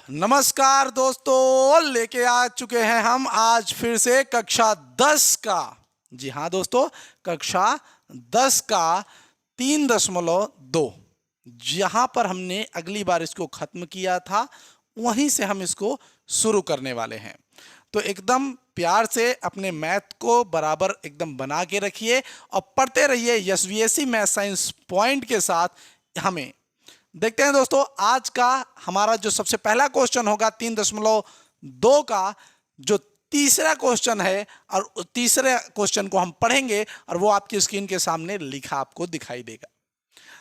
नमस्कार दोस्तों, लेके आ चुके हैं हम आज फिर से कक्षा 10 का। जी हाँ दोस्तों, कक्षा 10 का 3.2। जहां पर हमने अगली बार इसको खत्म किया था, वहीं से हम इसको शुरू करने वाले हैं। तो एकदम प्यार से अपने मैथ को बराबर एकदम बना के रखिए और पढ़ते रहिए एसवीएससी मैथ साइंस पॉइंट के साथ। हमें देखते हैं दोस्तों, आज का हमारा जो सबसे पहला क्वेश्चन होगा 3.2 का, जो तीसरा क्वेश्चन है, और तीसरे क्वेश्चन को हम पढ़ेंगे और वो आपकी स्क्रीन के सामने लिखा आपको दिखाई देगा।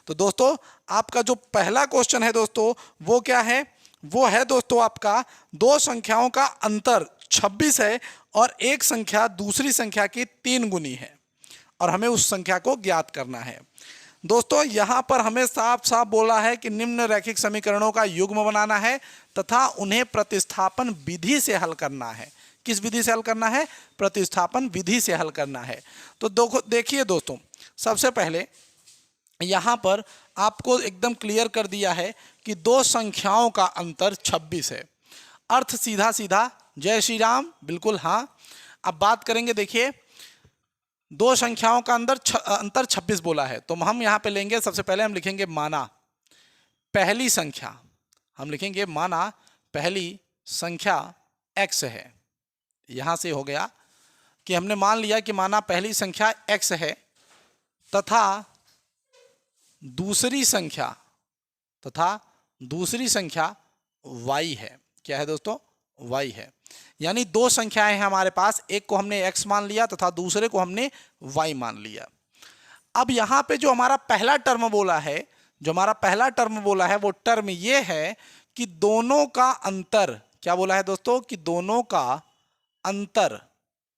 तो दोस्तों, आपका जो पहला क्वेश्चन है दोस्तों, वो क्या है? वो है दोस्तों आपका दो संख्याओं का अंतर 26 है और एक संख्या दूसरी संख्या की 3 गुनी है और हमें उस संख्या को ज्ञात करना है। दोस्तों, यहां पर हमें साफ साफ बोला है कि निम्न रैखिक समीकरणों का युग्म बनाना है तथा उन्हें प्रतिस्थापन विधि से हल करना है। किस विधि से हल करना है? प्रतिस्थापन विधि से हल करना है। तो देखिए दोस्तों, सबसे पहले यहां पर आपको एकदम क्लियर कर दिया है कि दो संख्याओं का अंतर 26 है। अर्थ सीधा सीधा, जय श्री राम, बिल्कुल हाँ। अब बात करेंगे, देखिए दो संख्याओं का अंतर 26 बोला है, तो हम यहां पे लेंगे, सबसे पहले हम लिखेंगे माना पहली संख्या। हम लिखेंगे माना पहली संख्या x है। यहां से हो गया कि हमने मान लिया कि माना पहली संख्या x है तथा दूसरी संख्या y है। क्या है दोस्तों? y है। यानी दो संख्याएं हैं हमारे पास, एक को हमने x मान लिया तथा दूसरे को हमने y मान लिया। अब यहां पे जो हमारा पहला टर्म बोला है, वो टर्म ये है कि दोनों का अंतर, क्या बोला है दोस्तों? कि दोनों का अंतर।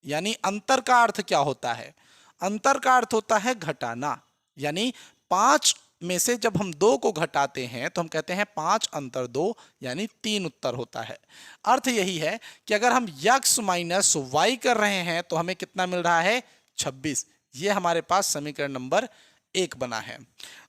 यानी अंतर का अर्थ क्या होता है? अंतर का अर्थ होता है घटाना। यानी 5 में से जब हम 2 को घटाते हैं तो हम कहते हैं 5 अंतर 2, यानी 3 उत्तर होता है। अर्थ यही है कि अगर हम x माइनस वाई कर रहे हैं तो हमें कितना मिल रहा है? 26। ये हमारे पास समीकरण नंबर 1 बना है।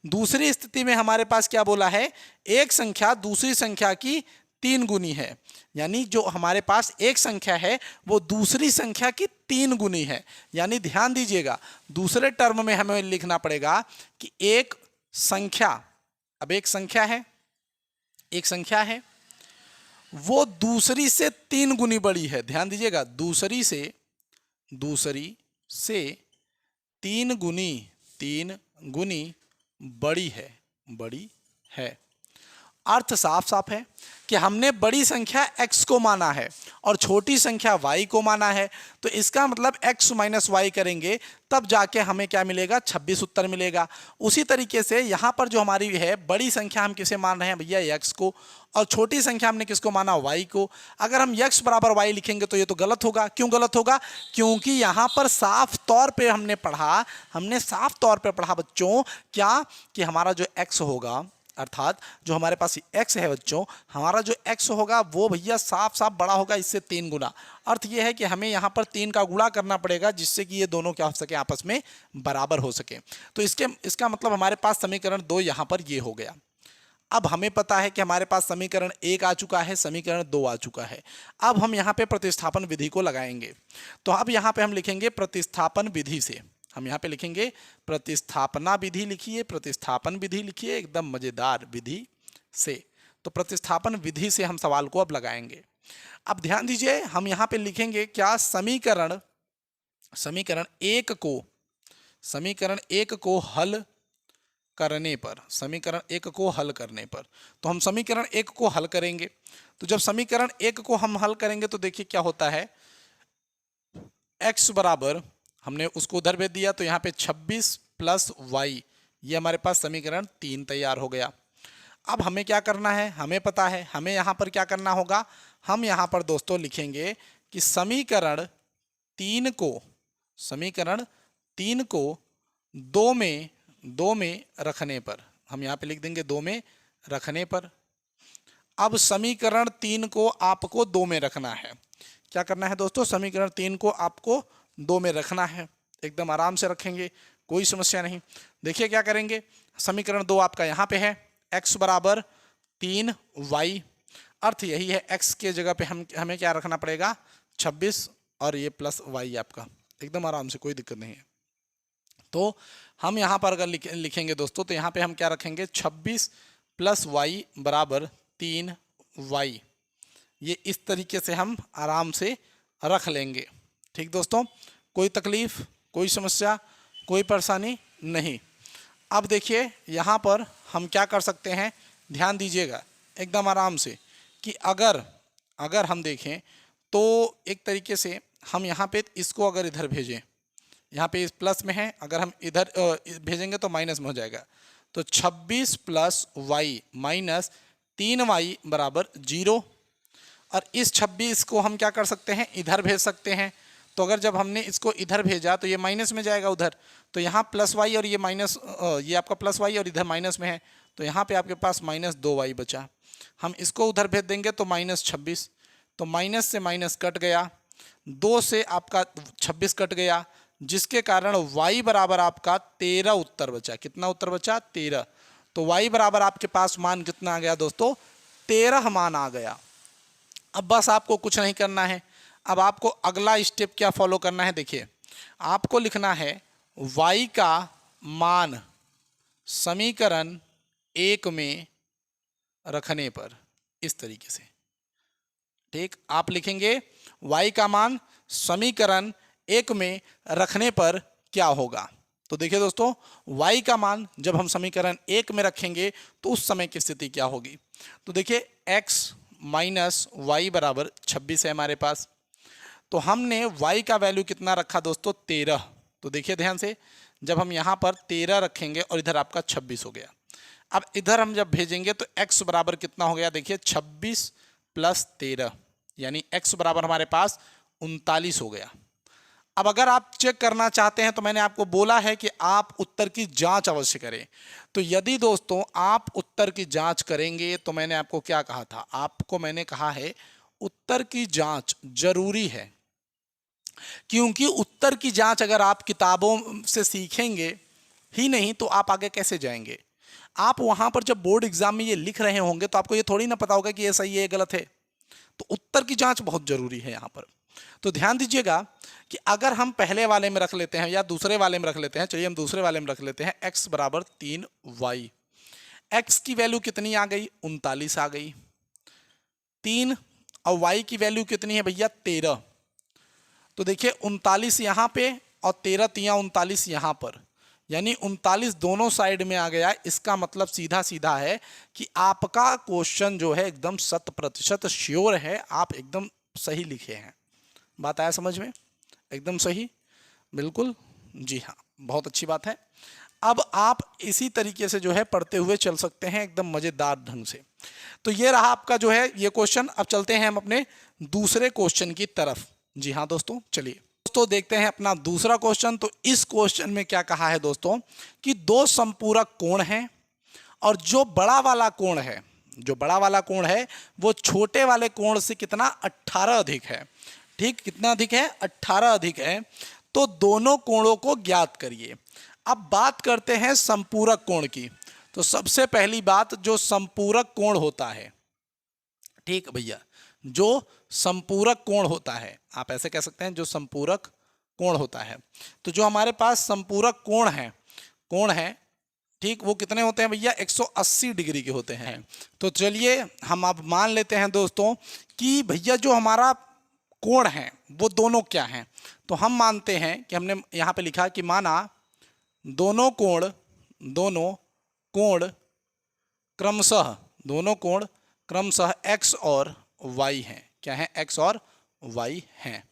दूसरी स्थिति में हमारे पास क्या बोला है? एक संख्या दूसरी संख्या की 3 गुनी है। यानी जो हमारे पास एक संख्या है वो दूसरी संख्या की 3 गुनी है। यानी ध्यान दीजिएगा, दूसरे टर्म में हमें लिखना पड़ेगा कि एक संख्या, अब एक संख्या है वो दूसरी से 3 गुनी बड़ी है। ध्यान दीजिएगा, दूसरी से 3 गुनी बड़ी है। अर्थ साफ साफ है कि हमने बड़ी संख्या x को माना है और छोटी संख्या y को माना है। तो इसका मतलब x माइनस वाई करेंगे तब जाके हमें क्या मिलेगा? 26 उत्तर मिलेगा। उसी तरीके से यहां पर जो हमारी है बड़ी संख्या, हम किसे मान रहे हैं भैया? x को, और छोटी संख्या हमने किसको माना? y को। अगर हम x बराबर y लिखेंगे तो ये तो गलत होगा। क्यों गलत होगा? क्योंकि यहां पर साफ तौर पे हमने पढ़ा बच्चों, क्या कि हमारा जो x होगा, अर्थात जो हमारे पास x है बच्चों, हमारा जो x होगा वो भैया साफ साफ बड़ा होगा इससे 3 गुना। अर्थ ये है कि हमें यहाँ पर 3 का गुणा करना पड़ेगा जिससे कि ये दोनों क्या हो सके? आपस में बराबर हो सके। तो इसका मतलब हमारे पास समीकरण 2 यहाँ पर ये हो गया। अब हमें पता है कि हमारे पास समीकरण 1 आ चुका है, समीकरण 2 आ चुका है। अब हम यहाँ पे प्रतिस्थापन विधि को लगाएंगे। तो अब यहाँ पे हम लिखेंगे प्रतिस्थापन विधि से, हम यहाँ पे लिखेंगे प्रतिस्थापना विधि लिखिए, प्रतिस्थापन विधि लिखिए, एकदम मजेदार विधि से। तो प्रतिस्थापन विधि से हम सवाल को अब लगाएंगे। अब ध्यान दीजिए, हम यहाँ पे लिखेंगे क्या? समीकरण एक को हल करने पर, तो हम समीकरण 1 को हल करेंगे। तो जब समीकरण 1 को हम हल करेंगे तो देखिए क्या होता है। x बराबर, हमने उसको उधर भेज दिया तो यहाँ पे 26 प्लस वाई, ये हमारे पास समीकरण 3 तैयार हो गया। अब हमें क्या करना है? हमें पता है हमें यहाँ पर क्या करना होगा। हम यहाँ पर दोस्तों लिखेंगे कि समीकरण 3 को 2 में रखने पर, हम यहाँ पे लिख देंगे 2 में रखने पर। अब समीकरण 3 को आपको 2 में रखना है। क्या करना है दोस्तों? समीकरण 3 को आपको 2 में रखना है। एकदम आराम से रखेंगे, कोई समस्या नहीं। देखिए क्या करेंगे, समीकरण 2 आपका यहाँ पे है, x बराबर 3y। अर्थ यही है, x के जगह पे हमें क्या रखना पड़ेगा 26 और ये प्लस y आपका, एकदम आराम से, कोई दिक्कत नहीं है। तो हम यहाँ पर अगर लिखेंगे दोस्तों तो यहाँ पे हम क्या रखेंगे 26 प्लस y बराबर 3y, ये इस तरीके से हम आराम से रख लेंगे। ठीक दोस्तों, कोई तकलीफ, कोई समस्या, कोई परेशानी नहीं। अब देखिए यहाँ पर हम क्या कर सकते हैं, ध्यान दीजिएगा एकदम आराम से, कि अगर हम देखें तो एक तरीके से हम यहाँ पे इसको अगर इधर भेजें, यहाँ पे इस प्लस में है, अगर हम इधर भेजेंगे तो माइनस में हो जाएगा। तो 26 प्लस वाई माइनस 3y बराबर 0। और इस 26 को हम क्या कर सकते हैं, इधर भेज सकते हैं। तो अगर जब हमने इसको इधर भेजा तो ये माइनस में जाएगा उधर, तो यहाँ प्लस वाई और ये माइनस, ये आपका प्लस वाई और इधर माइनस में है, तो यहाँ पे आपके पास माइनस 2y बचा। हम इसको उधर भेज देंगे तो माइनस 26, तो माइनस से माइनस कट गया, 2 से आपका 26 कट गया, जिसके कारण y बराबर आपका 13 उत्तर बचा। कितना उत्तर बचा, 13। तो y बराबर आपके पास मान कितना आ गया दोस्तों, 13 मान आ गया। अब बस आपको कुछ नहीं करना है, अब आपको अगला स्टेप क्या फॉलो करना है, देखिए आपको लिखना है y का मान समीकरण 1 में रखने पर, इस तरीके से। ठीक, आप लिखेंगे y का मान समीकरण 1 में रखने पर क्या होगा। तो देखिए दोस्तों, y का मान जब हम समीकरण 1 में रखेंगे तो उस समय की स्थिति क्या होगी। तो देखिए x माइनस वाई बराबर 26 है हमारे पास, तो हमने y का वैल्यू कितना रखा दोस्तों, 13। तो देखिए ध्यान से, जब हम यहाँ पर 13 रखेंगे और इधर आपका 26 हो गया। अब इधर हम जब भेजेंगे तो x बराबर कितना हो गया, देखिए 26 प्लस 13, यानी x बराबर हमारे पास 39 हो गया। अब अगर आप चेक करना चाहते हैं तो मैंने आपको बोला है कि आप उत्तर की जांच अवश्य करें। तो यदि दोस्तों आप उत्तर की जांच करेंगे तो मैंने आपको क्या कहा था, आपको मैंने कहा है उत्तर की जांच जरूरी है, क्योंकि उत्तर की जांच अगर आप किताबों से सीखेंगे ही नहीं तो आप आगे कैसे जाएंगे। आप वहां पर जब बोर्ड एग्जाम में ये लिख रहे होंगे तो आपको ये थोड़ी ना पता होगा कि ये सही है, ये गलत है। तो उत्तर की जांच बहुत जरूरी है यहाँ पर। तो ध्यान दीजिएगा कि अगर हम पहले वाले में रख लेते हैं या दूसरे वाले में रख लेते हैं, चलिए हम दूसरे वाले में रख लेते हैं, x बराबर 3y। x की वैल्यू कितनी आ गई, 39 आ गई। 3 और y की वैल्यू कितनी है भैया, 13। तो देखिए 39 यहाँ पे और 13 तिया 39 यहाँ पर, यानी 39 दोनों साइड में आ गया। इसका मतलब सीधा सीधा है कि आपका क्वेश्चन जो है एकदम 100% श्योर है, आप एकदम सही लिखे हैं। बात आया समझ में, एकदम सही, बिल्कुल जी हाँ, बहुत अच्छी बात है। अब आप इसी तरीके से जो है पढ़ते हुए चल सकते हैं एकदम मजेदार ढंग से। तो ये रहा आपका जो है ये क्वेश्चन। अब चलते हैं हम अपने दूसरे क्वेश्चन की तरफ। जी हाँ दोस्तों, चलिए दोस्तों देखते हैं अपना दूसरा क्वेश्चन। तो इस क्वेश्चन में क्या कहा है दोस्तों, कि दो संपूरक कोण हैं और जो बड़ा वाला कोण है, जो बड़ा वाला कोण है वो छोटे वाले कोण से कितना, 18 अधिक है। ठीक, कितना अधिक है, 18 अधिक है। तो दोनों कोणों को ज्ञात करिए। अब बात करते हैं संपूरक कोण की। तो सबसे पहली बात, जो संपूरक कोण होता है, ठीक भैया, जो संपूरक कोण होता है, आप ऐसे कह सकते हैं जो संपूरक कोण होता है। तो जो हमारे पास संपूरक कोण है ठीक, वो कितने होते हैं भैया, 180 डिग्री के होते हैं। तो चलिए हम अब मान लेते हैं दोस्तों कि भैया जो हमारा कोण है वो दोनों क्या हैं। तो हम मानते हैं कि हमने यहाँ पे लिखा कि माना दोनों कोण क्रमशः x और y हैं। क्या है, x और y हैं।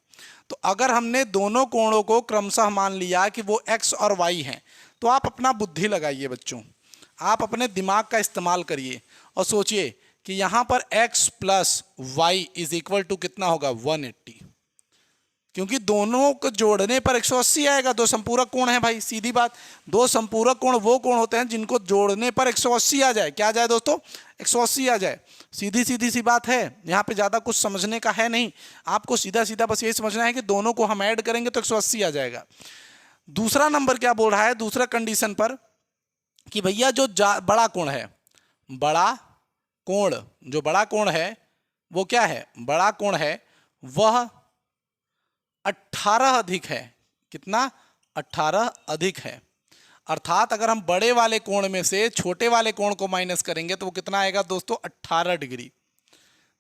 तो अगर हमने दोनों कोणों को क्रमशः मान लिया कि वो x और y हैं, तो आप अपना बुद्धि लगाइए बच्चों, आप अपने दिमाग का इस्तेमाल करिए और सोचिए कि यहाँ पर x plus y is equal to कितना होगा, 180, क्योंकि दोनों को जोड़ने पर 180 आएगा। दो संपूरक कोण है भाई, सीधी बात। दो संपूरक कोण वो कोण होते हैं जिनको जोड़ने पर 180 आ जाए। क्या आ जाए दोस्तों, 180 आ जाए। सीधी सीधी सी बात है, यहाँ पे ज़्यादा कुछ समझने का है नहीं। आपको सीधा सीधा बस यही समझना है कि दोनों को हम ऐड करेंगे तो 180 आ जाएगा। दूसरा नंबर क्या बोल रहा है, दूसरा कंडीशन पर, कि भैया जो बड़ा कोण है, जो बड़ा कोण है वो क्या है, बड़ा कोण है, वह 18 अधिक है। कितना? 18 अधिक है। अर्थात अगर हम बड़े वाले कोण में से छोटे वाले कोण को माइनस करेंगे तो वो कितना आएगा दोस्तों? 18 डिग्री।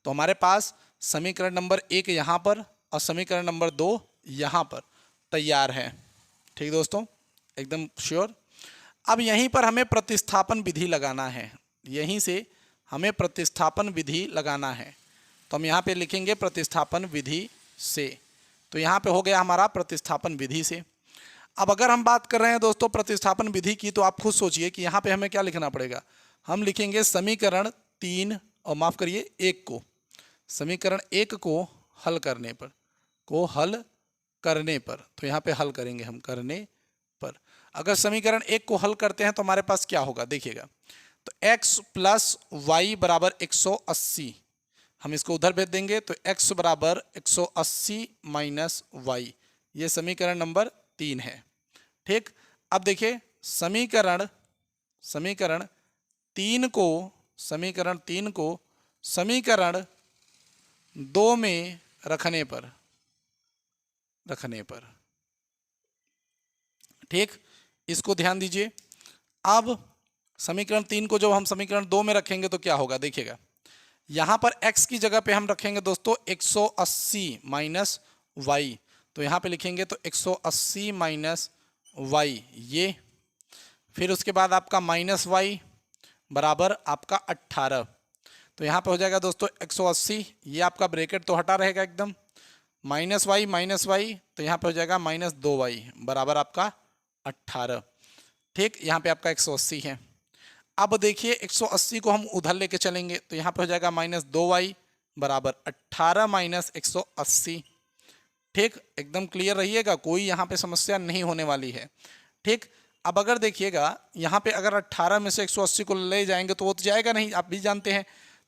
तो हमारे पास समीकरण नंबर 1 यहाँ पर और समीकरण नंबर 2 यहाँ पर तैयार है। ठीक दोस्तों, एकदम श्योर। अब यहीं पर हमें प्रतिस्थापन विधि लगाना है, यहीं से हमें प्रतिस्थापन विधि लगाना है। तो हम यहाँ पे लिखेंगे प्रतिस्थापन विधि से। तो यहाँ पे हो गया हमारा प्रतिस्थापन विधि से। अब अगर हम बात कर रहे हैं दोस्तों प्रतिस्थापन विधि की, तो आप खुद सोचिए कि यहाँ पे हमें क्या लिखना पड़ेगा। हम लिखेंगे समीकरण 3 और माफ़ करिए 1 को, समीकरण 1 को हल करने पर, तो यहाँ पे हल करेंगे हम करने पर। अगर समीकरण 1 को हल करते हैं तो हमारे पास क्या होगा देखिएगा। तो x प्लस वाई बराबर 180, हम इसको उधर भेज देंगे तो x बराबर 180 माइनस वाई, ये समीकरण नंबर 3 है। ठीक, अब देखिए समीकरण 3 को समीकरण 2 में रखने पर ठीक, इसको ध्यान दीजिए। अब समीकरण 3 को जब हम समीकरण 2 में रखेंगे तो क्या होगा देखिएगा। यहाँ पर x की जगह पे हम रखेंगे दोस्तों 180 माइनस वाई, तो यहाँ पे लिखेंगे तो 180 माइनस वाई ये, फिर उसके बाद आपका माइनस वाई बराबर आपका 18। तो यहाँ पे हो जाएगा दोस्तों 180, ये आपका ब्रैकेट तो हटा रहेगा एकदम, माइनस वाई, तो यहाँ पे हो जाएगा माइनस 2y बराबर आपका 18। ठीक, यहाँ पे आपका 180 है। अब देखिए 180 को हम उधर लेके चलेंगे तो यहाँ पे हो जाएगा माइनस 2y बराबर 18 माइनस 180। ठीक, एकदम क्लियर रहिएगा, कोई यहाँ पे समस्या नहीं होने वाली है। ठीक, अब अगर देखिएगा यहाँ पे अगर 18 में से 180 को ले जाएंगे तो वो तो जाएगा नहीं, आप भी जानते हैं।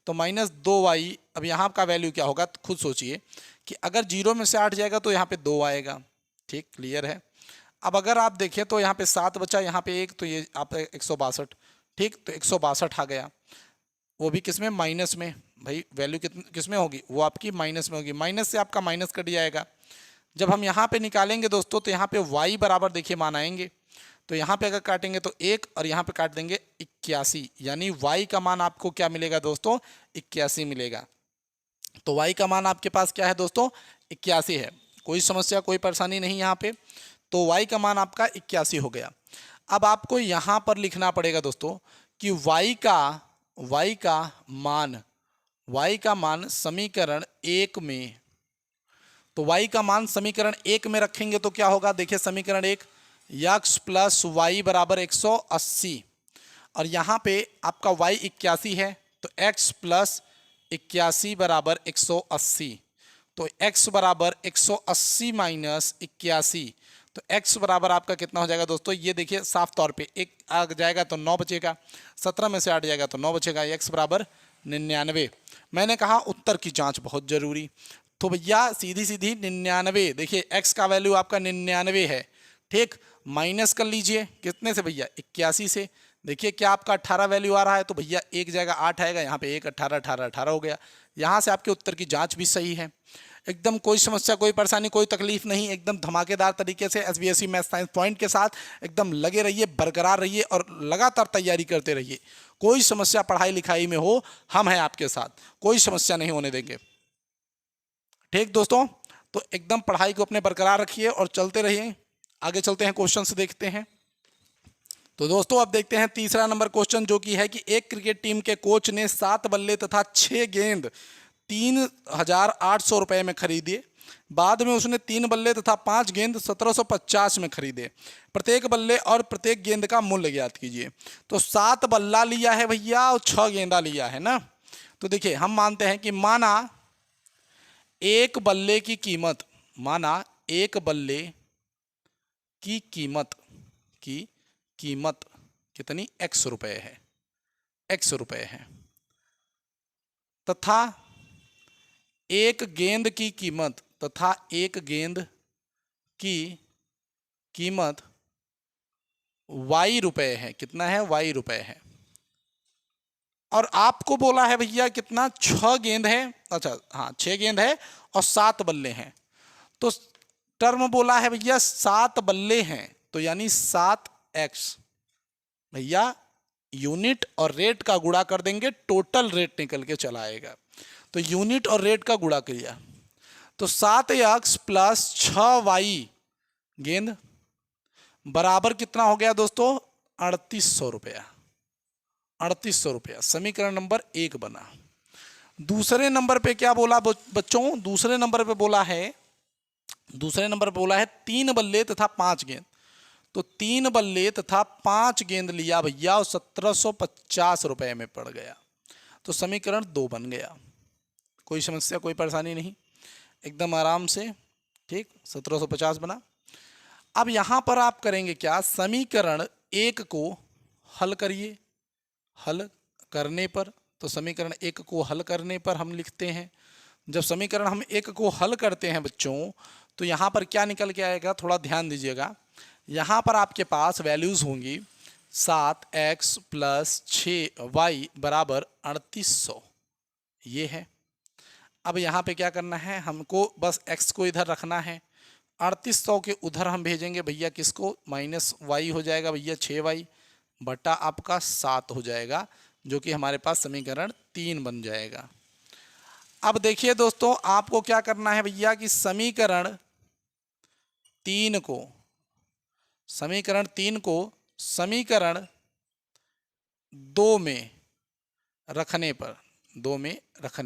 तो माइनस 2y, अब यहाँ का वैल्यू क्या होगा तो खुद सोचिए कि अगर 0 में से 8 जाएगा तो यहाँ पे 2 आएगा। ठीक, क्लियर है। अब अगर आप देखें तो यहाँ पे 7 बचा, यहाँ पे 1, तो ये आप 162। ठीक, तो 162 आ गया, वो भी किस में? माइनस में। भाई वैल्यू किस में होगी? वो आपकी माइनस में होगी, माइनस से आपका माइनस कट जाएगा। जब हम यहाँ पे निकालेंगे दोस्तों तो यहाँ पे y बराबर देखिए मान आएंगे, तो यहाँ पे अगर काटेंगे तो 1 और यहाँ पे काट देंगे 81, यानी y का मान आपको क्या मिलेगा दोस्तों? 81 मिलेगा। तो y का मान आपके पास क्या है दोस्तों? 81 है। कोई समस्या कोई परेशानी नहीं यहाँ पे। तो y का मान आपका 81 हो गया। अब आपको यहाँ पर लिखना पड़ेगा दोस्तों कि y का मान समीकरण 1 में, तो y का मान समीकरण 1 में रखेंगे तो क्या होगा देखिए। समीकरण 1 x प्लस वाई बराबर 180, और यहाँ पे आपका y 81 है तो x प्लस 81 बराबर 180, तो x बराबर 180 माइनस 81, तो x बराबर आपका कितना हो जाएगा दोस्तों? ये देखिए साफ तौर पे 1 आ जाएगा तो 9 बचेगा, 17 में से 8 जाएगा तो 9 बचेगा, x बराबर 99। मैंने कहा उत्तर की जांच बहुत जरूरी, तो भैया सीधी 99, देखिए x का वैल्यू आपका 99 है। ठीक, माइनस कर लीजिए कितने से भैया? 81 से। देखिए क्या आपका 18 वैल्यू आ रहा है, तो भैया एक जगह 8 आएगा, यहाँ पे 1 18 18 18 हो गया। यहाँ से आपके उत्तर की जांच भी सही है। एकदम कोई समस्या कोई परेशानी कोई तकलीफ नहीं, एकदम धमाकेदार तरीके से SBSE मैथ साइंस पॉइंट के साथ एकदम लगे रहिए, बरकरार रहिए और लगातार तैयारी करते रहिए। कोई समस्या पढ़ाई लिखाई में हो, हम हैं आपके साथ, कोई समस्या नहीं होने देंगे। ठीक दोस्तों, तो एकदम पढ़ाई को अपने बरकरार रखिए और चलते रहिए। आगे चलते हैं, क्वेश्चन से देखते हैं। तो दोस्तों अब देखते हैं तीसरा नंबर क्वेश्चन, जो कि है कि एक क्रिकेट टीम के कोच ने 7 बल्ले तथा 6 गेंद 3,800 रुपये में खरीदे। बाद में उसने 3 बल्ले तथा 5 गेंद 1750 में खरीदे। प्रत्येक बल्ले और प्रत्येक गेंद का मूल्य ज्ञात कीजिए। तो 7 बल्ला लिया है भैया और 6 गेंदा लिया है ना। तो देखिए हम मानते हैं कि माना एक बल्ले की कीमत, कीमत कितनी? x रुपए है, तथा एक गेंद की कीमत y रुपए है। कितना है? y रुपए है। और आपको बोला है भैया कितना, 6 गेंद है, अच्छा हाँ 6 गेंद है और 7 बल्ले हैं। तो टर्म बोला है भैया 7 बल्ले हैं, तो यानी 7x। भैया यूनिट और रेट का गुणा कर देंगे, टोटल रेट निकल के चला आएगा। तो यूनिट और रेट का गुणा किया तो 7x प्लस 6y गेंद बराबर कितना हो गया दोस्तों, 3800 रुपया। 3800 रुपया समीकरण नंबर 1 बना। दूसरे नंबर पे क्या बोला बच्चों, दूसरे नंबर पे बोला है 3 बल्ले तथा 5 गेंद। तो 3 बल्ले तथा 5 गेंद लिया भैया और 1750 रुपए में पड़ गया। तो समीकरण 2 बन गया। कोई समस्या, कोई परेशानी नहीं, एकदम आराम से, ठीक। 1750 बना। अब यहां पर आप करेंगे क्या, समीकरण 1 को हल करिए। हल करने पर, तो समीकरण 1 को हल करने पर हम लिखते हैं, जब समीकरण हम 1 को हल करते हैं बच्चों, तो यहाँ पर क्या निकल के आएगा, थोड़ा ध्यान दीजिएगा। यहाँ पर आपके पास वैल्यूज़ होंगी 7x प्लस 6y बराबर 3800, ये है। अब यहाँ पे क्या करना है, हमको बस x को इधर रखना है, 3800 के उधर हम भेजेंगे भैया किसको, माइनस y हो जाएगा भैया 6y बटा आपका 7 हो जाएगा, जो कि हमारे पास समीकरण 3 बन जाएगा। अब देखिए दोस्तों, आपको क्या करना है भैया कि समीकरण 3 को समीकरण 2 में रखने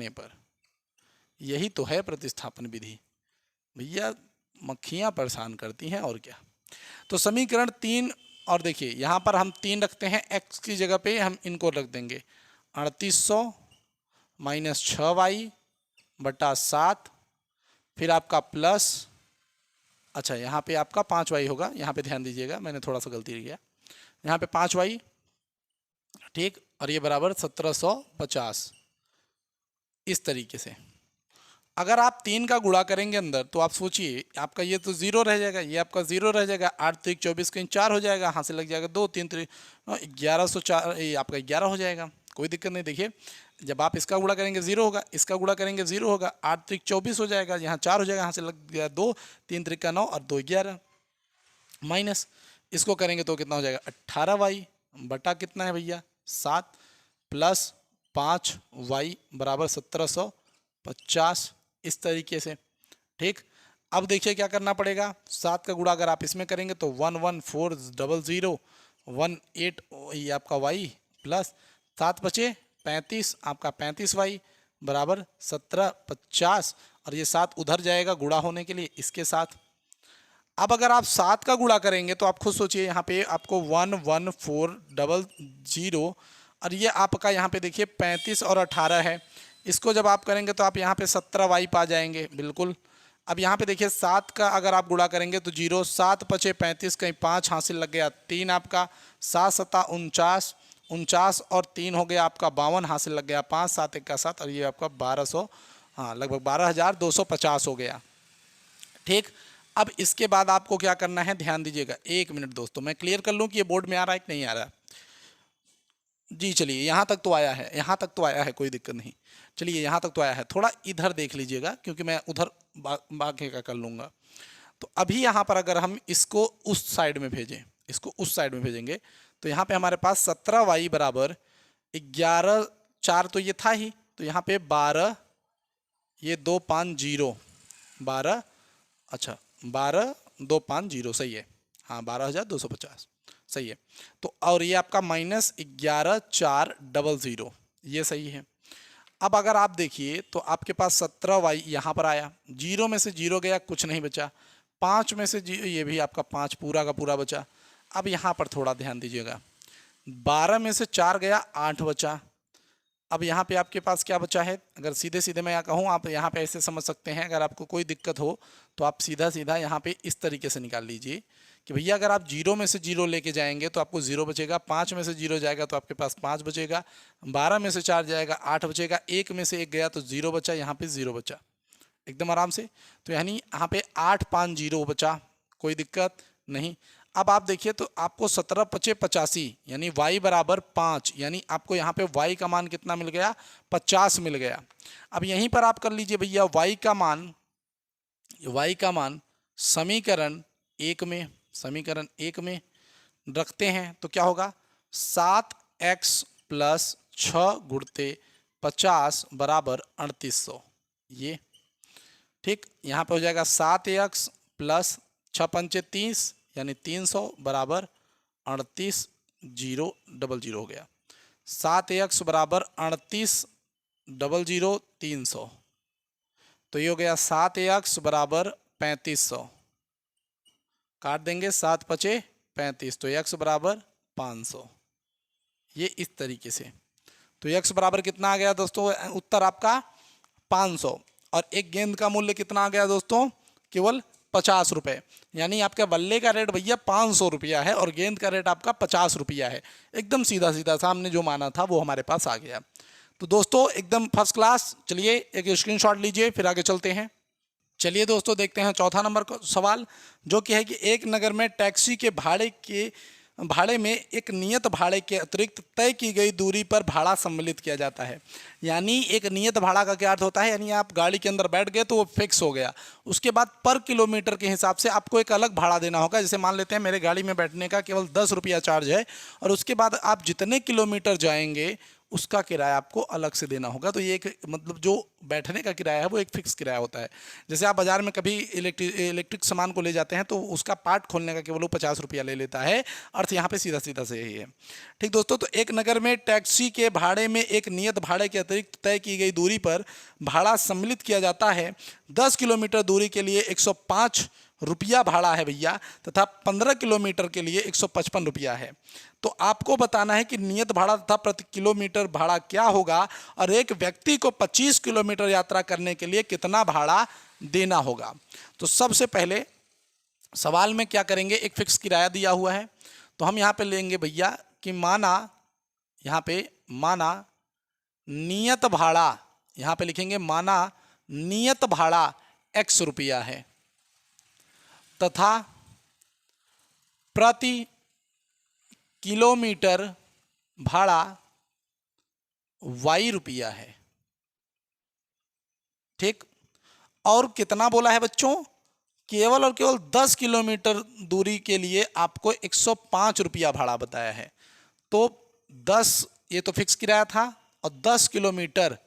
पर, यही तो है प्रतिस्थापन विधि भैया, मक्खियां परेशान करती हैं और क्या। तो समीकरण 3, और देखिए यहाँ पर हम 3 रखते हैं, x की जगह पे हम इनको रख देंगे 3800 माइनस 6y बटा 7, फिर आपका प्लस, अच्छा यहाँ पे आपका 5y होगा, यहाँ पे ध्यान दीजिएगा, मैंने थोड़ा सा गलती किया, यहाँ पे 5y, ठीक, और ये बराबर 1750। इस तरीके से अगर आप 3 का गुणा करेंगे अंदर, तो आप सोचिए आपका ये तो 0 रह जाएगा, ये आपका 0 रह जाएगा, 8 3 24 कहीं 4 हो जाएगा, यहाँ से लग जाएगा 2 3 3 1104, ये आपका 11 हो जाएगा, कोई दिक्कत नहीं। देखिए जब आप इसका गुणा करेंगे 0 होगा, इसका गुणा करेंगे 0 होगा, 8 3 24 हो जाएगा, यहाँ 4 हो जाएगा, यहाँ से लग गया 2 3 3 9 और 2 11, माइनस इसको करेंगे तो कितना हो जाएगा 18y बटा कितना है भैया 7 प्लस 5y बराबर 1750, इस तरीके से, ठीक। अब देखिए क्या करना पड़ेगा, 7 का गुणा अगर आप इसमें करेंगे तो 11400 18, ये आपका y प्लस 7 बचे 35, आपका 35y बराबर 1750, और ये 7 उधर जाएगा गुणा होने के लिए इसके साथ। अब अगर आप 7 का गुणा करेंगे तो आप खुद सोचिए, यहाँ पे आपको 11400, और ये आपका यहाँ पे देखिए 35 और 18 है, इसको जब आप करेंगे तो आप यहाँ पे 17y पा जाएंगे, बिल्कुल। अब यहाँ पे देखिए 7 का अगर आप गुणा करेंगे तो 0, 7 बचे 35, कहीं 5 हासिल लग गया 3, आपका 7 7 49, 49 और 3 हो गया आपका 52 हासिल लग गया 5, 7 1 का 7, और ये आपका 1200, हाँ लगभग 12250 हो गया, ठीक। अब इसके बाद आपको क्या करना है, ध्यान दीजिएगा, 1 मिनट दोस्तों, मैं क्लियर कर लूँ कि ये बोर्ड में आ रहा है कि नहीं आ रहा है। जी चलिए, यहाँ तक तो आया है, यहाँ तक तो आया है, कोई दिक्कत नहीं। चलिए यहाँ तक तो आया है, थोड़ा इधर देख लीजिएगा क्योंकि मैं उधर बाकी का कर लूँगा। तो अभी यहाँ पर अगर हम इसको उस साइड में भेजें, इसको उस साइड में भेजेंगे, तो यहाँ पे हमारे पास 17y बराबर 11 4 तो ये था ही, तो यहाँ पे 12, ये 250 12, अच्छा 12250 सही है, हाँ 12250 सही है। तो और ये आपका माइनस 11400 ये सही है। अब अगर आप देखिए तो आपके पास 17y यहाँ पर आया, 0 में से 0 गया, कुछ नहीं बचा, 5 में से 0, ये भी आपका 5 पूरा का पूरा बचा। अब यहाँ पर थोड़ा ध्यान दीजिएगा, 12 में से 4 गया, 8 बचा। अब यहाँ पे आपके पास क्या बचा है, अगर सीधे सीधे मैं यहाँ कहूँ, आप यहाँ पे ऐसे समझ सकते हैं, अगर आपको कोई दिक्कत हो तो आप सीधा सीधा यहाँ पे इस तरीके से निकाल लीजिए कि भैया अगर आप 0 में से 0 लेके जाएंगे तो आपको 0 बचेगा, 5 में से 0 जाएगा तो आपके पास 5 बचेगा, 12 में से 4 जाएगा 8 बचेगा, 1 में से 1 गया तो 0 बचा, यहाँ पे 0 बचा, एकदम आराम से। तो यानी यहाँ पे 850 बचा, कोई दिक्कत नहीं। अब आप देखिए तो आपको 17 पचे 85 यानी y बराबर 5, यानी आपको यहाँ पे y का मान कितना मिल गया, 50 मिल गया। अब यहीं पर आप कर लीजिए भैया y का मान समीकरण एक में रखते हैं तो क्या होगा, 7x प्लस 6 गुणते 50 बराबर 3800। ये ठीक, यहाँ पे हो जाएगा 7x प्लस 6 पंचे 30 यानी 300 बराबर 38,000 हो गया। 7x बराबर 38,000 300, तो ये हो गया 7x बराबर 3500, काट देंगे 7 पचे 35, तो x बराबर 500। ये इस तरीके से, तो x बराबर कितना आ गया दोस्तों, उत्तर आपका 500। और एक गेंद का मूल्य कितना आ गया दोस्तों, केवल 50 रुपये, यानी आपका बल्ले का रेट भैया 500 रुपया है और गेंद का रेट आपका 50 रुपया है। एकदम सीधा सीधा सा हमने जो माना था वो हमारे पास आ गया। तो दोस्तों एकदम फर्स्ट क्लास। चलिए एक स्क्रीनशॉट लीजिए, फिर आगे चलते हैं। चलिए दोस्तों देखते हैं चौथा नंबर का सवाल, जो कि है कि एक नगर में टैक्सी के भाड़े में एक नियत भाड़े के अतिरिक्त तय की गई दूरी पर भाड़ा सम्मिलित किया जाता है। यानी एक नियत भाड़ा का क्या अर्थ होता है, यानी आप गाड़ी के अंदर बैठ गए तो वो फिक्स हो गया, उसके बाद पर किलोमीटर के हिसाब से आपको एक अलग भाड़ा देना होगा। जैसे मान लेते हैं मेरे गाड़ी में बैठने का केवल 10 रुपया चार्ज है और उसके बाद आप जितने किलोमीटर जाएंगे उसका किराया आपको अलग से देना होगा। तो ये एक मतलब जो बैठने का किराया है वो एक फिक्स किराया होता है। जैसे आप बाजार में कभी इलेक्ट्रिक सामान को ले जाते हैं तो उसका पार्ट खोलने का केवल वो 50 रुपया ले लेता है। अर्थ यहाँ पे सीधा सीधा से यही है। ठीक दोस्तों, तो एक नगर में टैक्सी के भाड़े में एक नियत भाड़े के अतिरिक्त तय की गई दूरी पर भाड़ा सम्मिलित किया जाता है। 10 किलोमीटर दूरी के लिए 105 रुपया भाड़ा है भैया, तथा 15 किलोमीटर के लिए 155 रुपया है। तो आपको बताना है कि नियत भाड़ा तथा प्रति किलोमीटर भाड़ा क्या होगा और एक व्यक्ति को 25 किलोमीटर यात्रा करने के लिए कितना भाड़ा देना होगा। तो सबसे पहले सवाल में क्या करेंगे, एक फिक्स किराया दिया हुआ है तो हम यहाँ पे लेंगे भैया कि माना नियत भाड़ा, यहाँ पे लिखेंगे माना नियत भाड़ा x रुपया है तथा प्रति किलोमीटर भाड़ा y रुपया है। ठीक, और कितना बोला है बच्चों, केवल और केवल 10 किलोमीटर दूरी के लिए आपको 105 रुपया भाड़ा बताया है। तो 10 ये तो फिक्स किराया था और 10 किलोमीटर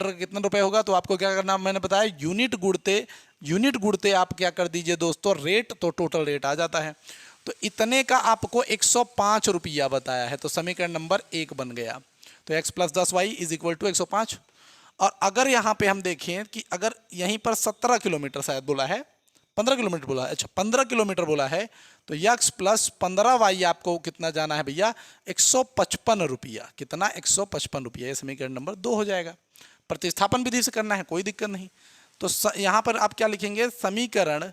का कितना रुपए होगा, तो आपको क्या करना मैंने बताया, यूनिट गुड़ते आप क्या कर दीजिए दोस्तों, रेट, तो टोटल रेट आ जाता है। तो इतने का आपको 105 रुपया बताया है, तो समीकरण नंबर 1 बन गया। तो x plus 10y is equal to 105। और अगर यहाँ पे हम देखें कि अगर यहीं पर 17 किलोमीटर शायद बोला है, 15 किलोमीटर बोला है, अच्छा 15 किलोमीटर बोला है, तो x प्लस 15y आपको कितना जाना है भैया, 155 रुपया। कितना, 155 रुपया। ये समीकरण नंबर 2 हो जाएगा। प्रतिस्थापन विधि से करना है, कोई दिक्कत नहीं। तो यहाँ पर आप क्या लिखेंगे, समीकरण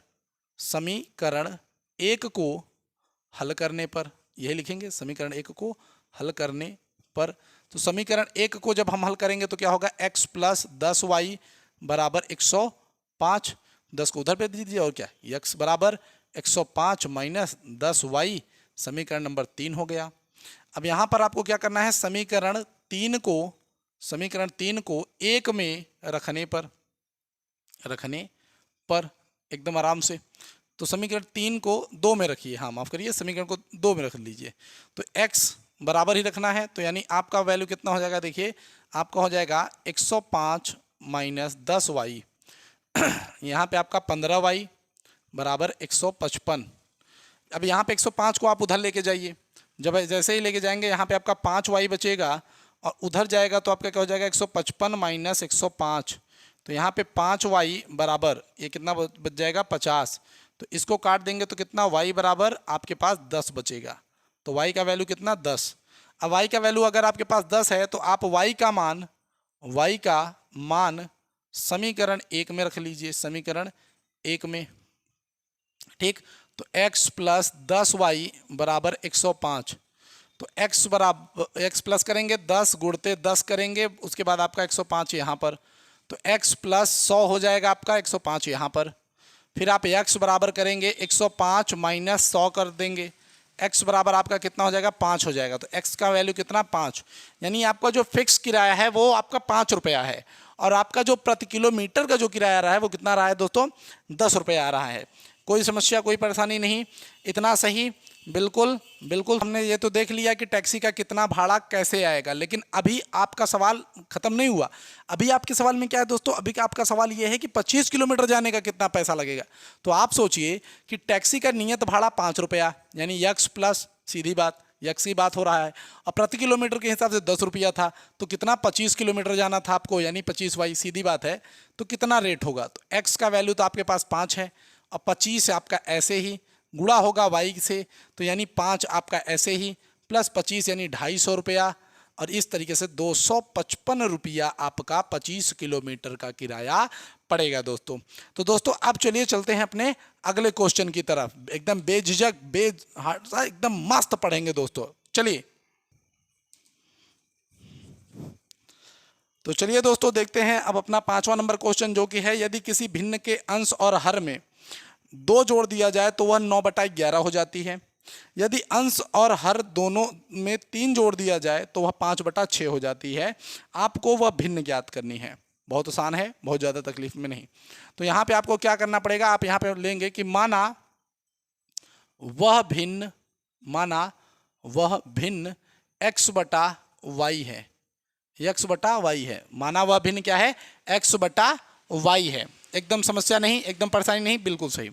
1 को हल करने पर, यही लिखेंगे समीकरण 1 को हल करने पर। तो समीकरण 1 को जब हम हल करेंगे तो क्या होगा, x प्लस 10y बराबर 105, 10 को उधर पे दीजिए और क्या, x बराबर 105 माइनस 10y, समीकरण नंबर 3 हो गया। अब यहाँ पर आपको क्या करना है, समीकरण 3 को 1 में रखने पर एकदम आराम से, तो समीकरण 3 को 2 में रखिए, हाँ माफ करिए, समीकरण को 2 में रख लीजिए। तो x बराबर ही रखना है, तो यानी आपका वैल्यू कितना हो जाएगा, देखिए आपका हो जाएगा 105 माइनस 10y, यहाँ पे आपका 15y बराबर 155। अब यहाँ पे 105 को आप उधर लेके जाइए, जब जैसे ही लेके जाएंगे यहाँ पे आपका 5y बचेगा और उधर जाएगा तो आपका क्या हो जाएगा, 155 माइनस 105, तो यहाँ पे 5y बराबर ये कितना बच जाएगा, 50। तो इसको काट देंगे तो कितना, y बराबर आपके पास 10 बचेगा। तो y का वैल्यू कितना, 10। अब y का वैल्यू अगर आपके पास 10 है तो आप y का मान समीकरण 1 में रख लीजिए, समीकरण 1 में। ठीक, तो x प्लस 10y बराबर 105। तो x प्लस करेंगे 10 गुणते 10 करेंगे, उसके बाद आपका 105 यहाँ पर, तो x प्लस 100 हो जाएगा आपका 105 यहाँ पर। फिर आप x बराबर करेंगे 105 माइनस 100 कर देंगे, x बराबर आपका कितना हो जाएगा 5 हो जाएगा। तो x का वैल्यू कितना 5, यानी आपका जो फिक्स किराया है वो आपका 5 रुपया है, और आपका जो प्रति किलोमीटर का जो किराया आ रहा है वो कितना आ रहा है दोस्तों 10 रुपया आ रहा है। कोई समस्या कोई परेशानी नहीं, इतना सही। बिल्कुल बिल्कुल, हमने ये तो देख लिया कि टैक्सी का कितना भाड़ा कैसे आएगा, लेकिन अभी आपका सवाल खत्म नहीं हुआ। अभी आपके सवाल में क्या है दोस्तों, अभी का आपका सवाल ये है कि 25 किलोमीटर जाने का कितना पैसा लगेगा। तो आप सोचिए कि टैक्सी का नियत भाड़ा 5 रुपया, यानी यक्स प्लस सीधी बात यक्स ही बात हो रहा है, और प्रति किलोमीटर के हिसाब से 10 रुपया था, तो कितना 25 किलोमीटर जाना था आपको, यानी 25y सीधी बात है। तो कितना रेट होगा, तो x का वैल्यू तो आपके पास 5 है, और 25 आपका ऐसे ही गुणा होगा y से, तो यानी 5 आपका ऐसे ही प्लस 25 यानी 250 रुपया, और इस तरीके से 255 रुपया आपका 25 किलोमीटर का किराया पड़ेगा दोस्तों। तो दोस्तों अब चलिए चलते हैं अपने अगले क्वेश्चन की तरफ, एकदम बेझिझक एकदम मस्त पढ़ेंगे दोस्तों। चलिए तो चलिए दोस्तों देखते हैं अब अपना 5वां नंबर क्वेश्चन, जो कि है यदि किसी भिन्न के अंश और हर में 2 जोड़ दिया जाए तो वह 9/11 हो जाती है। यदि अंश और हर दोनों में 3 जोड़ दिया जाए तो वह 5/6 हो जाती है। आपको वह भिन्न ज्ञात करनी है। बहुत आसान है, बहुत ज़्यादा तकलीफ में नहीं। तो यहाँ पे आपको क्या करना पड़ेगा, आप यहाँ पे लेंगे कि माना वह भिन्न x/y है, x/y है। माना वह भिन्न क्या है, x/y है। एकदम समस्या नहीं, एकदम परेशानी नहीं, बिल्कुल सही।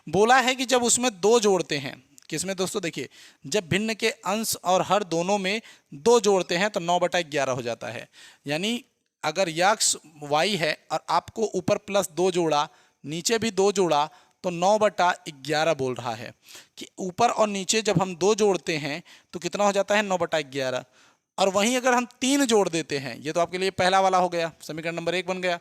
बोला है कि जब उसमें 2 जोड़ते हैं, किसमें दोस्तों, देखिए जब भिन्न के अंश और हर दोनों में 2 जोड़ते हैं तो 9/11 हो जाता है। यानी अगर यक्स y है और आपको ऊपर प्लस 2 जोड़ा, नीचे भी 2 जोड़ा, तो 9/11 बोल रहा है कि ऊपर और नीचे जब हम 2 जोड़ते हैं तो कितना हो जाता है 9/11। और वहीं अगर हम 3 जोड़ देते हैं, ये तो आपके लिए पहला वाला हो गया, समीकरण नंबर 1 बन गया।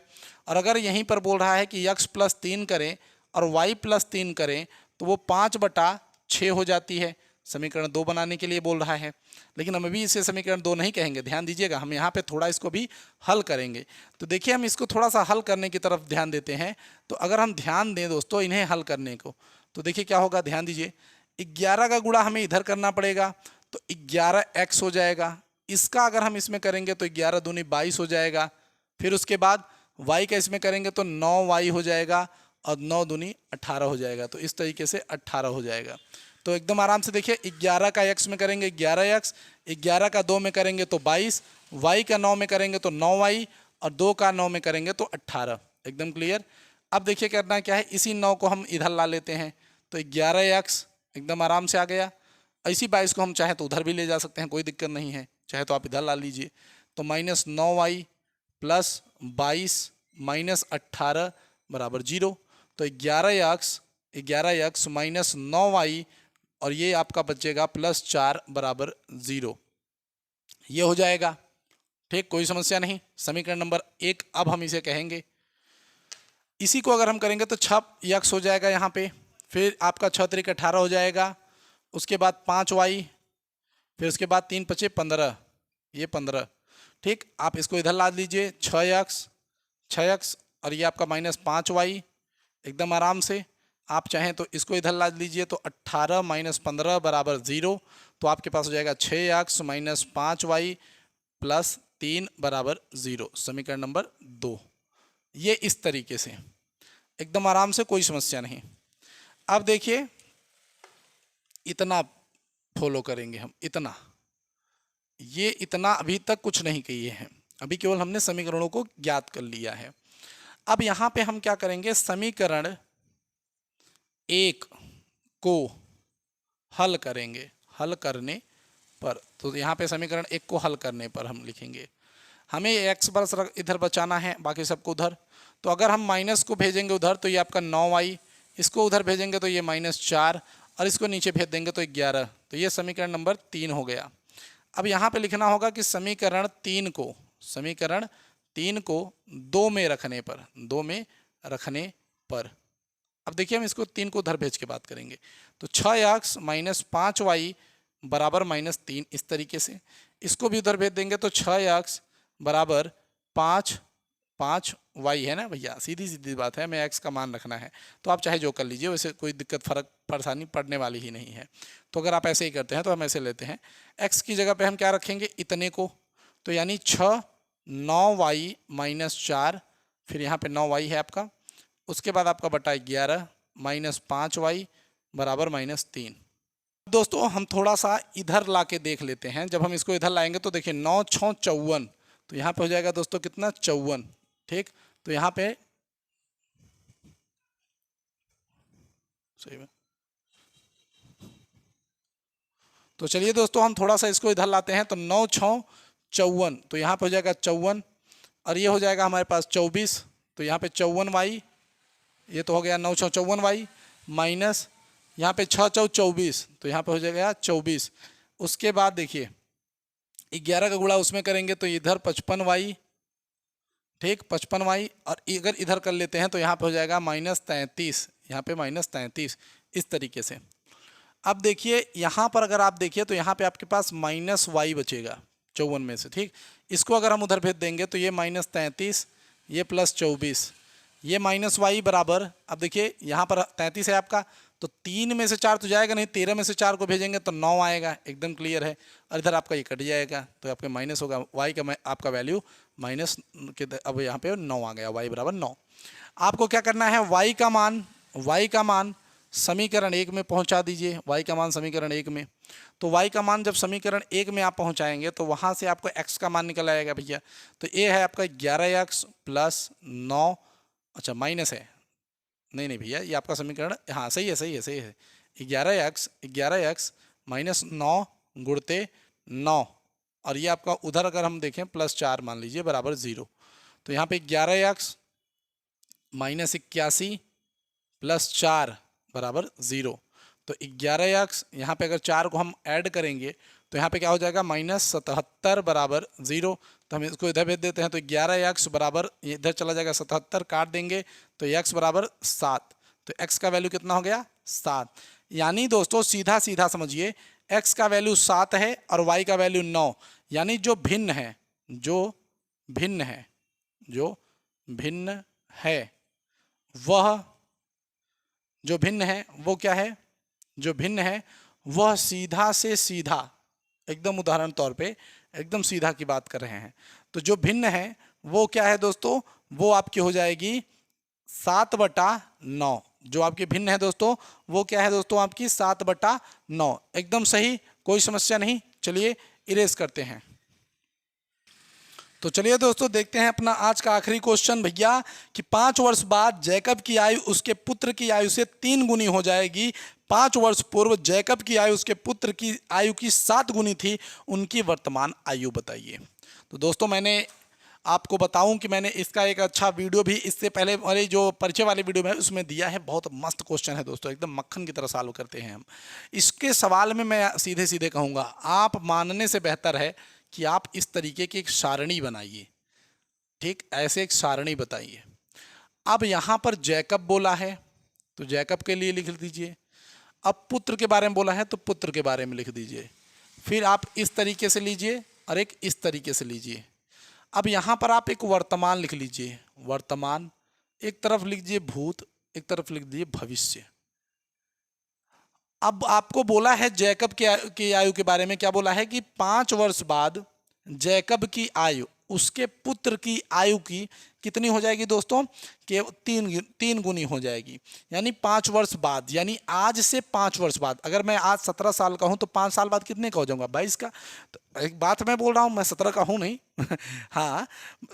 और अगर यहीं पर बोल रहा है कि x + 3 करें और y + 3 करें तो वो 5/6 हो जाती है। समीकरण 2 बनाने के लिए बोल रहा है, लेकिन हम अभी इसे समीकरण 2 नहीं कहेंगे, ध्यान दीजिएगा। हम यहाँ पे थोड़ा इसको भी हल करेंगे। तो देखिए हम इसको थोड़ा सा हल करने की तरफ ध्यान देते हैं। तो अगर हम ध्यान दें दोस्तों इन्हें हल करने को, तो देखिए क्या होगा, ध्यान दीजिए। 11 का गुणा हमें इधर करना पड़ेगा, तो 11x हो जाएगा। इसका अगर हम इसमें करेंगे तो 11 दूनी 22 हो जाएगा। फिर उसके बाद y का इसमें करेंगे तो 9y हो जाएगा, और 9 दूनी 18 हो जाएगा। तो इस तरीके से 18 हो जाएगा। तो एकदम आराम से देखिए, 11 का x में करेंगे 11x, 11 का 2 में करेंगे तो 22, y का 9 में करेंगे तो 9y, और 2 का 9 में करेंगे तो 18। एकदम क्लियर। अब देखिए करना क्या है, इसी 9 को हम इधर ला लेते हैं, तो 11x एकदम आराम से आ गया। इसी 22 को हम चाहे तो उधर भी ले जा सकते हैं, कोई दिक्कत नहीं है, चाहे तो आप इधर ला लीजिए। तो -9y + 22 - 18 = 0। तो 11x - 9y, और ये आपका बचेगा +4 = 0। ये हो जाएगा, ठीक, कोई समस्या नहीं। समीकरण नंबर 1 अब हम इसे कहेंगे। इसी को अगर हम करेंगे तो 6x हो जाएगा यहाँ पे, फिर आपका 6 × 3 = 18 हो जाएगा। उसके बाद 5y, फिर उसके बाद 3 × 5 = 15, ये 15, ठीक। आप इसको इधर ला लीजिए, 6x, और ये आपका -5y। एकदम आराम से आप चाहें तो इसको इधर ला लीजिए, तो 18 - 15 = 0। तो आपके पास हो जाएगा 6x - 5y + 3 = 0। समीकरण नंबर 2। ये इस तरीके से एकदम आराम से, कोई समस्या नहीं। अब देखिए इतना फॉलो करेंगे हम, इतना अभी तक कुछ नहीं किए हैं, अभी केवल हमने समीकरणों को ज्ञात कर लिया है। अब यहाँ पे हम क्या करेंगे, समीकरण 1 को हल करेंगे। हल करने पर, तो यहाँ पे समीकरण 1 को हल करने पर हम लिखेंगे, हमें x बस इधर बचाना है, बाकी सबको उधर। तो अगर हम माइनस को भेजेंगे उधर तो ये आपका 9y, इसको उधर भेजेंगे तो ये -4, और इसको नीचे भेज देंगे तो 11। तो ये समीकरण नंबर 3 हो गया। अब यहाँ पे लिखना होगा कि समीकरण 3 को 2 में रखने पर, अब देखिए हम इसको 3 को उधर भेज के बात करेंगे। तो 6x - 5y = -3, इस तरीके से। इसको भी उधर भेज देंगे तो 6x = 5 5y है ना भैया, सीधी सीधी बात है, हमें x का मान रखना है। तो आप चाहे जो कर लीजिए, वैसे कोई दिक्कत फर्क परेशानी पड़ने वाली ही नहीं है। तो अगर आप ऐसे ही करते हैं तो हम ऐसे लेते हैं, x की जगह पे हम क्या रखेंगे, इतने को, तो यानी 6 9y माइनस 4, फिर यहाँ पे 9y है आपका, उसके बाद आपका बटा 11 माइनस 5y बराबर -3। दोस्तों हम थोड़ा सा इधर ला के देख लेते हैं। जब हम इसको इधर लाएंगे तो देखिए 9 6 54, तो यहाँ पे हो जाएगा दोस्तों कितना, 54। ठीक, तो यहाँ पे सही में, तो चलिए दोस्तों हम थोड़ा सा इसको इधर लाते हैं। तो 9 6 54, तो यहाँ पे हो जाएगा 54, और ये हो जाएगा हमारे पास 24, तो यहाँ पे 54y, ये तो हो गया 9 6 54y माइनस यहाँ पे 6 4 24, तो यहाँ पे हो जाएगा 24। उसके बाद देखिए 11 का गुणा उसमें करेंगे तो इधर 55y, ठीक 55y, और अगर इधर कर लेते हैं तो यहाँ पे हो जाएगा -33, यहाँ पे -33, इस तरीके से। अब देखिए यहाँ पर अगर आप देखिए तो यहाँ पे आपके पास -y बचेगा 54 में से। ठीक, इसको अगर हम उधर भेज देंगे तो ये -33, ये +24, ये -y बराबर, अब देखिए यहाँ पर 33 है आपका, तो 3 में से 4 तो जाएगा नहीं, 13 में से 4 को भेजेंगे तो 9 आएगा, एकदम क्लियर है। और इधर आपका ये कट जाएगा तो आपके माइनस होगा, y का आपका वैल्यू माइनस के, अब यहाँ पे 9 आ गया, y बराबर 9। आपको क्या करना है, y का मान समीकरण 1 में पहुँचा दीजिए, y का मान समीकरण 1 में। तो y का मान जब समीकरण 1 में आप पहुँचाएंगे तो वहाँ से आपको x का मान निकल आएगा भैया। तो ये है आपका 11x + 9, अच्छा माइनस है, नहीं भैया ये आपका समीकरण, हाँ सही है 11x -9 गुणते 9, और ये आपका उधर अगर हम देखें +4 मान लीजिए बराबर 0। तो यहाँ पे 11x -81 + 4 बराबर 0। तो 11x यहाँ पे अगर 4 को हम ऐड करेंगे तो यहाँ पे क्या हो जाएगा, -77 बराबर 0। तो हम इसको इधर भेज देते हैं, तो 11x बराबर इधर चला जाएगा 77, काट देंगे तो x बराबर 7। तो x का वैल्यू कितना हो गया, 7। यानी दोस्तों सीधा सीधा समझिए, x का वैल्यू 7 है और y का वैल्यू 9, यानी जो भिन्न है वह सीधा से सीधा, एकदम उदाहरण तौर पे एकदम सीधा की बात कर रहे हैं, तो जो भिन्न है वो क्या है दोस्तों, वो आपकी हो जाएगी 7/9। जो आपकी भिन्न है दोस्तों वो क्या है दोस्तों, आपकी 7/9, एकदम सही, कोई समस्या नहीं। चलिए इरेज करते हैं। तो चलिए दोस्तों देखते हैं अपना आज का आखिरी क्वेश्चन भैया, कि 5 वर्ष बाद जैकब की आयु उसके पुत्र की आयु से 3 गुनी हो जाएगी। 5 वर्ष पूर्व जैकब की आयु उसके पुत्र की आयु की 7 गुनी थी, उनकी वर्तमान आयु बताइए। तो दोस्तों मैंने आपको बताऊं कि मैंने इसका एक अच्छा वीडियो भी इससे पहले वाली जो परिचय वाली वीडियो में उसमें दिया है। बहुत मस्त क्वेश्चन है दोस्तों, एकदम मक्खन की तरह सॉल्व करते हैं हम। इसके सवाल में मैं सीधे सीधे कहूँगा, आप मानने से बेहतर है कि आप इस तरीके की एक सारणी बनाइए। ठीक, ऐसे एक सारणी बताइए। अब यहाँ पर जैकब बोला है तो जैकब के लिए लिख दीजिए, अब पुत्र के बारे में बोला है तो पुत्र के बारे में लिख दीजिए, फिर आप इस तरीके से लीजिए और एक इस तरीके से लीजिए। अब यहाँ पर आप एक वर्तमान लिख लीजिए, वर्तमान एक तरफ लिख दीजिए, भूत एक तरफ लिख दीजिए भविष्य। अब आपको बोला है जैकब की आयु के बारे में, क्या बोला है कि 5 वर्ष बाद जैकब की आयु उसके पुत्र की आयु की कितनी हो जाएगी दोस्तों, कि 3 गुनी हो जाएगी। यानी 5 वर्ष बाद, यानी आज से 5 वर्ष बाद, अगर मैं आज 17 साल का हूं तो 5 साल बाद कितने का हो जाऊंगा, 22 का। तो एक बात मैं बोल रहा हूं, मैं 17 का हूं नहीं हाँ,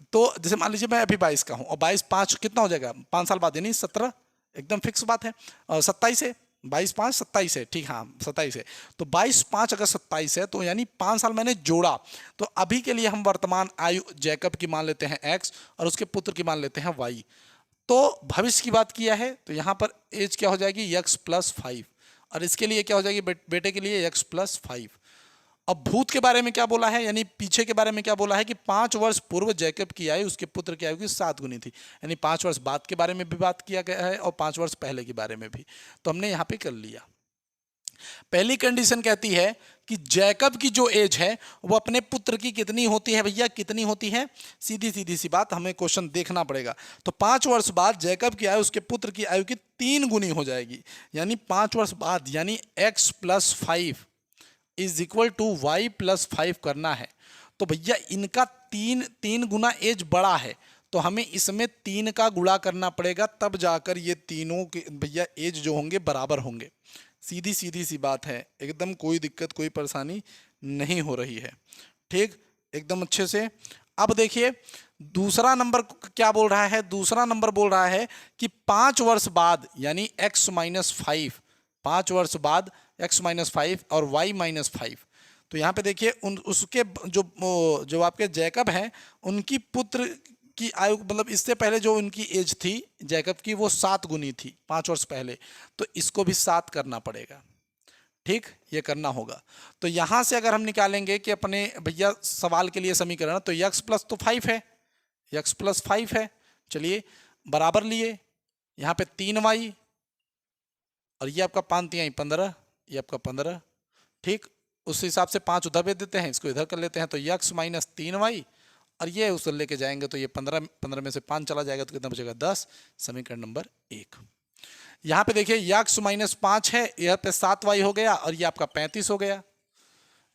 तो जैसे मान लीजिए मैं अभी 22 का हूं और 22 5 कितना हो जाएगा, 5 साल बाद, यानी 17, एकदम फिक्स बात है। और 27 है, 22 5 27 है, ठीक, हाँ 27 है। तो 22 5 अगर 27 है तो यानी 5 साल मैंने जोड़ा। तो अभी के लिए हम वर्तमान आयु जैकब की मान लेते हैं x और उसके पुत्र की मान लेते हैं y। तो भविष्य की बात किया है तो यहाँ पर एज क्या हो जाएगी, x + 5, और इसके लिए क्या हो जाएगी, बेटे के लिए x + 5। अब भूत के बारे में क्या बोला है, यानी पीछे के बारे में क्या बोला है कि 5 वर्ष पूर्व जैकब की आयु उसके पुत्र की आयु की 7 गुनी थी, यानी 5 वर्ष बाद के बारे में भी बात किया गया है और 5 वर्ष पहले के बारे में भी। तो हमने यहाँ पे कर लिया। पहली कंडीशन कहती है कि जैकब की जो एज है वो अपने पुत्र की कितनी होती है भैया, कितनी होती है? सीधी सीधी सी बात, हमें क्वेश्चन देखना पड़ेगा। तो 5 वर्ष बाद जैकब की आयु उसके पुत्र की आयु की 3 गुनी हो जाएगी। यानी 5 वर्ष बाद, यानी x + 5 is equal to y + 5 करना है। तो भैया इनका 3 गुना एज बड़ा है, तो हमें इसमें 3 का गुणा करना पड़ेगा, तब जाकर ये तीनों के भैया एज जो होंगे बराबर होंगे। सीधी सीधी सी बात है, एकदम कोई दिक्कत कोई परेशानी नहीं हो रही है। ठीक, एकदम अच्छे से। अब देखिए दूसरा नंबर क्या बोल रहा है? दूसरा नंबर बोल रहा है कि 5 वर्ष बाद, यानी x - 5, 5 वर्ष बाद x - 5 और y - 5। तो यहाँ पे देखिए उसके जो आपके जैकब हैं उनकी पुत्र की आयु, मतलब इससे पहले जो उनकी एज थी जैकब की वो 7 गुनी थी 5 वर्ष पहले, तो इसको भी 7 करना पड़ेगा। ठीक, ये करना होगा। तो यहां से अगर हम निकालेंगे कि अपने भैया सवाल के लिए समीकरण, तो x + तो 5 है, x + 5 है। चलिए बराबर लिए, यहाँ पे 3y और ये आपका 5 × 15, ये आपका 15। ठीक, उस हिसाब से 5 उधर भेज देते हैं, इसको इधर कर लेते हैं। तो x - 3y और ये उस लेके जाएंगे तो ये 15 में से 5 चला जाएगा तो कितना बचेगा? 10। समीकरण नंबर 1। यहाँ पे देखिए x - 5 है, यहाँ पे 7y हो गया और ये आपका 35 हो गया।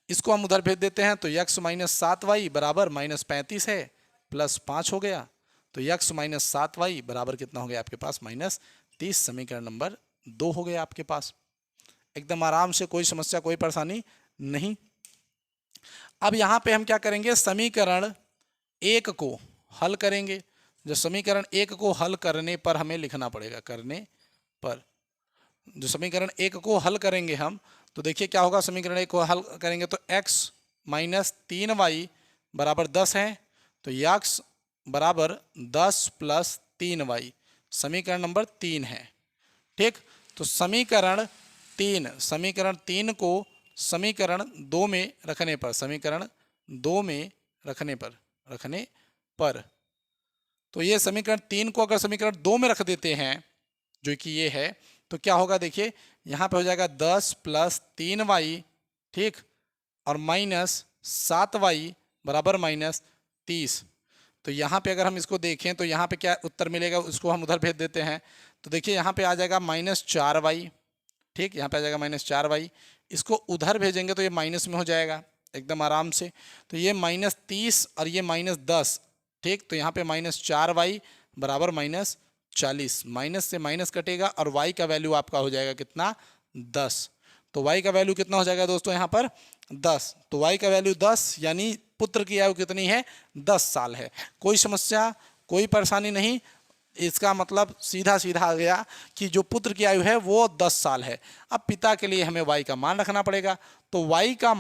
इसको हम उधर भेज देते हैं तो x - 7y बराबर -35 है, +5 हो गया। तो x - 7y बराबर कितना हो गया आपके पास? -30। समीकरण नंबर 2 हो गया आपके पास। एकदम आराम से, कोई समस्या कोई परेशानी नहीं। अब यहाँ पे हम क्या करेंगे? समीकरण 1 को हल करेंगे। जो समीकरण 1 को हल करने पर हमें लिखना पड़ेगा, करने पर जो समीकरण 1 को हल करेंगे हम, तो देखिए क्या होगा। समीकरण 1 को हल करेंगे तो x - 3y बराबर 10 है, तो x बराबर 10 + 3y समीकरण नंबर 3 है। ठीक, तो समीकरण 3 को समीकरण 2 में रखने पर, समीकरण 2 में रखने पर तो ये समीकरण 3 को अगर समीकरण 2 में रख देते हैं, जो कि ये है, तो क्या होगा? देखिए यहाँ पे हो जाएगा 10 + 3y, ठीक, और -7y बराबर -30। तो यहाँ पे अगर हम इसको देखें तो यहाँ पे क्या उत्तर मिलेगा, उसको हम उधर भेज देते हैं। तो देखिए यहाँ पे आ जाएगा -4y। ठीक, यहाँ पे आ जाएगा -4y। इसको उधर भेजेंगे तो ये माइनस में हो जाएगा एकदम आराम से। तो ये -30 और ये -10। ठीक, तो यहाँ पे -4y बराबर -40। माइनस से माइनस कटेगा और y का वैल्यू आपका हो जाएगा कितना? 10। तो y का वैल्यू कितना हो जाएगा दोस्तों यहाँ पर? 10। तो y का वैल्यू 10, यानी पुत्र की आयु कितनी है? 10 साल है। कोई समस्या कोई परेशानी नहीं। इसका मतलब सीधा सीधा आ गया कि जो पुत्र की आयु है वो 10 साल है। अब पिता के लिए हमें y का मान रखना पड़ेगा। तो y का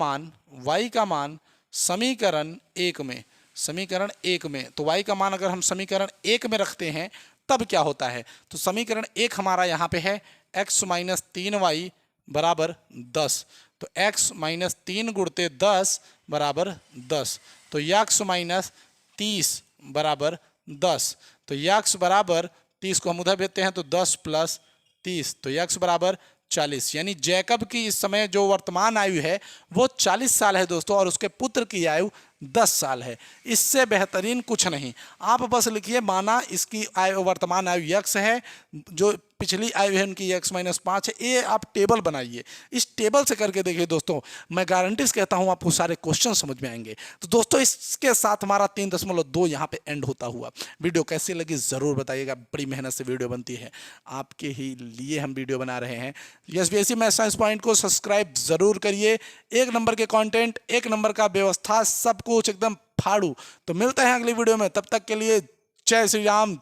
मान समीकरण 1 में, तो y का मान अगर हम समीकरण 1 में रखते हैं तब क्या होता है? तो समीकरण 1 हमारा यहाँ पे है x - 3y बराबर 10। तो x - 3 × 10 बराबर 10। तो x - 30 बराबर 10। तो x बराबर 30 को हम उधर भेजते हैं तो 10 + 30, तो x बराबर 40। यानी जैकब की इस समय जो वर्तमान आयु है वो 40 साल है दोस्तों, और उसके पुत्र की आयु 10 साल है। इससे बेहतरीन कुछ नहीं। आप बस लिखिए, माना इसकी आयु, वर्तमान आयु x है, जो पिछली आयु है उनकी x - 5 है। ये आप टेबल बनाइए, इस टेबल से करके देखिए दोस्तों, मैं गारंटी से कहता हूँ आपको सारे क्वेश्चन समझ में आएंगे। तो दोस्तों इसके साथ हमारा 3.2 यहाँ पे एंड होता हुआ। वीडियो कैसी लगी ज़रूर बताइएगा। बड़ी मेहनत से वीडियो बनती है, आपके ही लिए हम वीडियो बना रहे हैं। SBSC मैथ साइंस पॉइंट को सब्सक्राइब ज़रूर करिए। 1 नंबर के कंटेंट, 1 नंबर का व्यवस्था, सब कुछ एकदम फाड़ू। तो मिलते हैं अगली वीडियो में, तब तक के लिए जय श्री राम,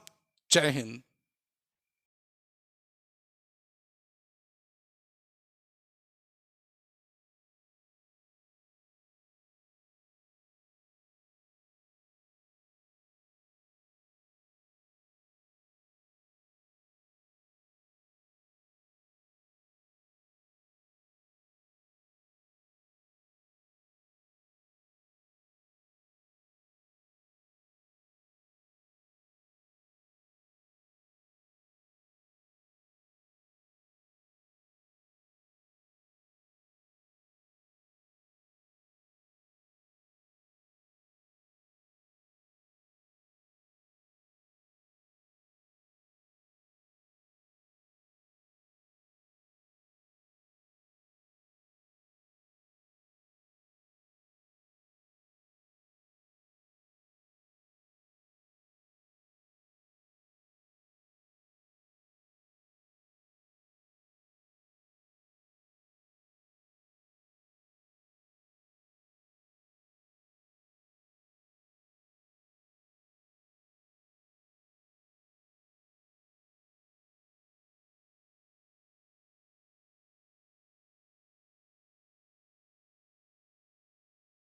जय हिंद।